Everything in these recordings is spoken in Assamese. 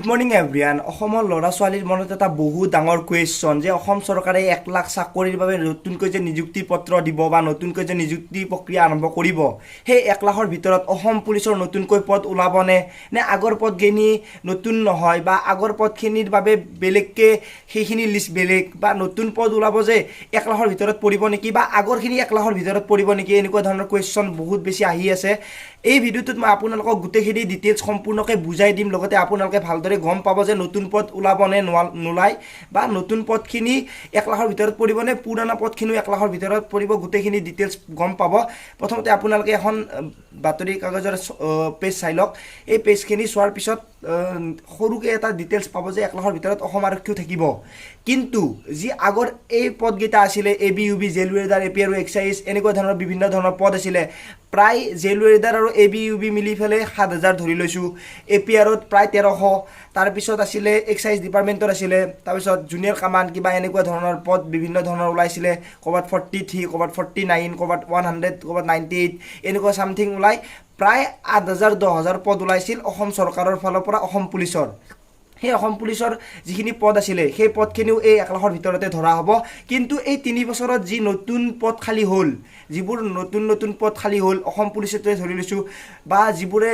Good morning everyone. অসমৰ ল'ৰা ছোৱালীৰ মনত এটা বহুত ডাঙৰ কুৱেশ্যন যে অসম চৰকাৰে 1 লাখ চাকৰিৰ বাবে নতুনকৈ যে নিযুক্তি পত্ৰ দিব বা নতুনকৈ যে নিযুক্তি প্ৰক্ৰিয়া আৰম্ভ কৰিব, সেই 1 লাখৰ ভিতৰত অসম পুলিচৰ নতুনকৈ পদ ওলাবনে নে আগৰ পদখিনি নতুন নহয় বা আগৰ পদখিনিৰ বাবে বেলেগকৈ সেইখিনি লিষ্ট বেলেগ বা নতুন পদ ওলাব যে 1 লাখৰ ভিতৰত পৰিব নেকি বা আগৰখিনি 1 লাখৰ ভিতৰত পৰিব নেকি, এনেকুৱা ধৰণৰ কুৱেশ্যন বহুত বেছি আহি আছে। এই ভিডিঅ'টোত মই আপোনালোকক গোটেইখিনি ডিটেইলছ সম্পূৰ্ণকৈ বুজাই দিম, লগতে আপোনালোকে ভালদৰে গম পাব যে নতুন পদ ওলাব নে নোলায় বা নতুন পদখিনি 1 লাখৰ ভিতৰত পৰিব নে পুৰণা পদখিনিও 1 লাখৰ ভিতৰত পৰিব, গোটেইখিনি ডিটেইলছ গম পাব। প্ৰথমতে আপোনালোকে এখন বাতৰি কাগজৰ পেজ চাই লওক। এই পেজখিনি চোৱাৰ পিছত সৰুকৈ এটা ডিটেইলছ পাব যে 1 লাখৰ ভিতৰত অসম আৰক্ষীও থাকিব। কিন্তু যি আগৰ এই পদকেইটা আছিলে ABUB, জেল ৱেৰ্ডাৰ, AP আৰু এক্সাইজ, এনেকুৱা ধৰণৰ বিভিন্ন ধৰণৰ পদ আছিলে। প্ৰায় জেল ৱেৰ্ডাৰ আৰু ABUB মিলি পেলাই 7,000 ধৰি লৈছোঁ, APRত প্ৰায় 1300, তাৰপিছত আছিলে এক্সাইজ ডিপাৰ্টমেণ্টত আছিলে, তাৰপিছত জুনিয়ৰ কামাণ্ড কিবা এনেকুৱা ধৰণৰ পদ বিভিন্ন ধৰণৰ ওলাইছিলে, ক'ৰবাত 43, ক'ৰবাত 49, ক'ৰবাত 100, ক'ৰবাত 98, এনেকুৱা চামথিং ওলাই প্ৰায় 8,000 10,000 পদ ওলাইছিল অসম চৰকাৰৰ ফালৰ পৰা অসম পুলিচৰ। সেই অসম পুলিচৰ যিখিনি পদ আছিলে সেই পদখিনিও এই 1 লাখৰ ভিতৰতে ধৰা হ'ব। কিন্তু এই 3 বছৰত যি নতুন পদ খালী হ'ল, যিবোৰ নতুন পদ খালী হ'ল অসম পুলিচতে ধৰি লৈছোঁ, বা যিবোৰে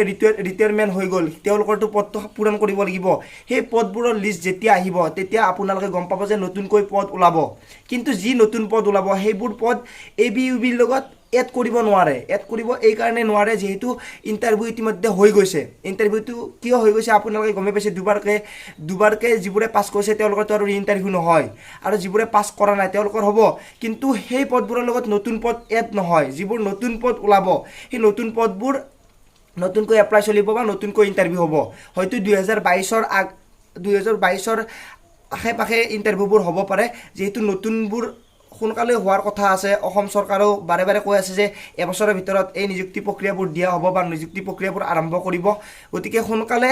ৰিটায়াৰমেণ্ট হৈ গ'ল তেওঁলোকৰতো পদটো পূৰণ কৰিব লাগিব। সেই পদবোৰৰ লিষ্ট যেতিয়া আহিব তেতিয়া আপোনালোকে গম পাব যে নতুনকৈ পদ ওলাব। কিন্তু যি নতুন পদ ওলাব সেইবোৰ পদ ABUBৰ লগত এড কৰিব নোৱাৰে। এড কৰিব এইকাৰণে নোৱাৰে যিহেতু ইণ্টাৰভিউ ইতিমধ্যে হৈ গৈছে। ইণ্টাৰভিউটো কিয় হৈ গৈছে আপোনালোকে গমেই পাইছে, দুবাৰকৈ যিবোৰে পাছ কৰিছে তেওঁলোকৰতো আৰু ইণ্টাৰভিউ নহয়, আৰু যিবোৰে পাছ কৰা নাই তেওঁলোকৰ হ'ব। কিন্তু সেই পদবোৰৰ লগত নতুন পদ এড নহয়। যিবোৰ নতুন পদ ওলাব সেই নতুন পদবোৰ নতুনকৈ এপ্লাই চলিব বা নতুনকৈ ইণ্টাৰভিউ হ'ব। হয়তো 2022ৰ আশে পাশে ইণ্টাৰভিউবোৰ হ'ব পাৰে, যিহেতু নতুনবোৰ সোনকালে হোৱাৰ কথা আছে। অসম চৰকাৰেও বাৰে বাৰে কৈ আছে যে এবছৰৰ ভিতৰত এই নিযুক্তি প্ৰক্ৰিয়াবোৰ দিয়া হ'ব বা নিযুক্তি প্ৰক্ৰিয়াবোৰ আৰম্ভ কৰিব। গতিকে সোনকালে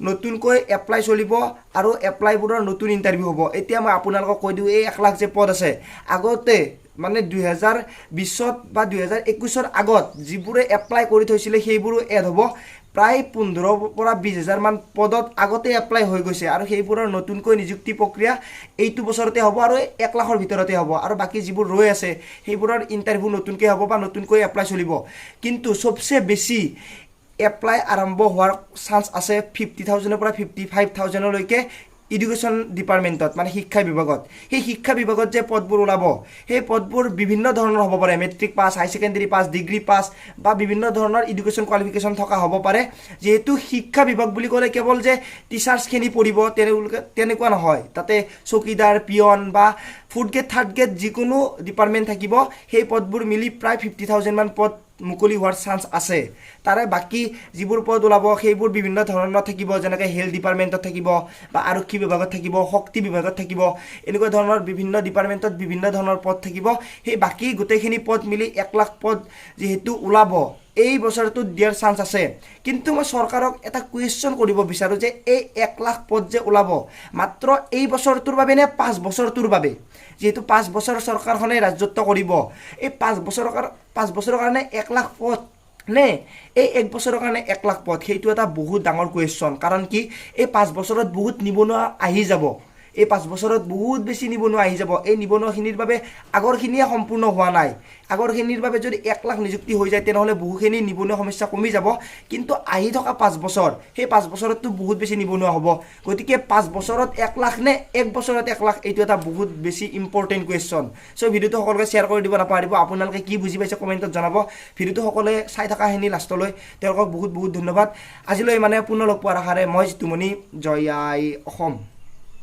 নতুনকৈ এপ্লাই চলিব আৰু এপ্লাইবোৰৰ নতুন ইণ্টাৰভিউ হ'ব। এতিয়া মই আপোনালোকক কৈ দিওঁ, এই 1 লাখ যে পদ আছে, আগতে মানে 2020 বা 2021ৰ আগত যিবোৰে এপ্লাই কৰি থৈছিলে সেইবোৰো এড হ'ব। প্ৰায় 15,000 পৰা 20,000 মান পদত আগতে এপ্লাই হৈ গৈছে, আৰু সেইবোৰৰ নতুনকৈ নিযুক্তি প্ৰক্ৰিয়া এইটো বছৰতে হ'ব আৰু 1 লাখৰ ভিতৰতে হ'ব। আৰু বাকী যিবোৰ ৰৈ আছে সেইবোৰৰ ইণ্টাৰভিউ নতুনকৈ হ'ব বা নতুনকৈ এপ্লাই চলিব। কিন্তু চবচে বেছি এপ্লাই আৰম্ভ হোৱাৰ চান্স আছে 50,000ৰ পৰা 55,000লৈকে এডুকেশ্যন ডিপাৰ্টমেণ্টত, মানে শিক্ষা বিভাগত। সেই শিক্ষা বিভাগত যে পদবোৰ ওলাব সেই পদবোৰ বিভিন্ন ধৰণৰ হ'ব পাৰে, মেট্ৰিক পাছ, হাই ছেকেণ্ডেৰী পাছ, ডিগ্ৰী পাছ বা বিভিন্ন ধৰণৰ এডুকেশ্যন কোৱালিফিকেশ্যন থকা হ'ব পাৰে। যিহেতু শিক্ষা বিভাগ বুলি ক'লে কেৱল যে টিচাৰ্ছখিনি পঢ়িব তেনেকুৱা নহয়, তাতে চকীদাৰ, পিয়ন বা 4th গ্ৰেড 3rd গ্ৰেড যিকোনো ডিপাৰ্টমেণ্ট থাকিব। সেই পদবোৰ মিলি প্ৰায় 50,000 মান পদ মুকলি হোৱাৰ চান্স আছে। তাৰে বাকী যিবোৰ পদ ওলাব সেইবোৰ বিভিন্ন ধৰণৰ থাকিব, যেনেকৈ হেল্থ ডিপাৰ্টমেণ্টত থাকিব বা আৰক্ষী বিভাগত থাকিব, শক্তি বিভাগত থাকিব, এনেকুৱা ধৰণৰ বিভিন্ন ডিপাৰ্টমেণ্টত বিভিন্ন ধৰণৰ পদ থাকিব। সেই বাকী গোটেইখিনি পদ মিলি 1 লাখ পদ যিহেতু ওলাব এই বছৰটোত দিয়াৰ চান্স আছে। কিন্তু মই চৰকাৰক এটা কুৱেশ্যন কৰিব বিচাৰোঁ যে এই 1 লাখ পদ যে ওলাব মাত্ৰ এই বছৰটোৰ বাবে নে 5 বছৰটোৰ বাবে? যিহেতু 5 বছৰ চৰকাৰখনে ৰাজত্ব কৰিব, এই 5 বছৰৰ কাৰণে 1 লাখ পদ নে এই 1 বছৰৰ কাৰণে 1 লাখ পদ? সেইটো এটা বহুত ডাঙৰ কুৱেশ্যন। কাৰণ কি, এই 5 বছৰত বহুত নিবনুৱা আহি যাব। এই 5 বছৰত বহুত বেছি নিবনুৱা আহি যাব। এই নিবনুৱাখিনিৰ বাবে আগৰখিনিয়ে সম্পূৰ্ণ হোৱা নাই। আগৰখিনিৰ বাবে যদি 1 লাখ নিযুক্তি হৈ যায় তেনেহ'লে বহুখিনি নিবনুৱা সমস্যা কমি যাব। কিন্তু আহি থকা 5 বছৰ, সেই 5 বছৰততো বহুত বেছি নিবনুৱা হ'ব। গতিকে 5 বছৰত 1 লাখ নে 1 বছৰত 1 লাখ, এইটো এটা বহুত বেছি ইম্পৰ্টেণ্ট কুৱেশ্যন। চ' ভিডিঅ'টো সকলোকে শ্বেয়াৰ কৰি দিব নাপাহৰিব। আপোনালোকে কি বুজি পাইছে কমেণ্টত জনাব। ভিডিঅ'টো সকলোৱে চাই থকাখিনি লাষ্টলৈ, তেওঁলোকক বহুত বহুত ধন্যবাদ। আজিলৈ মানে পুনৰ লগ পোৱাৰ আশাৰে মই জিতুমণি। জয় আই অসম।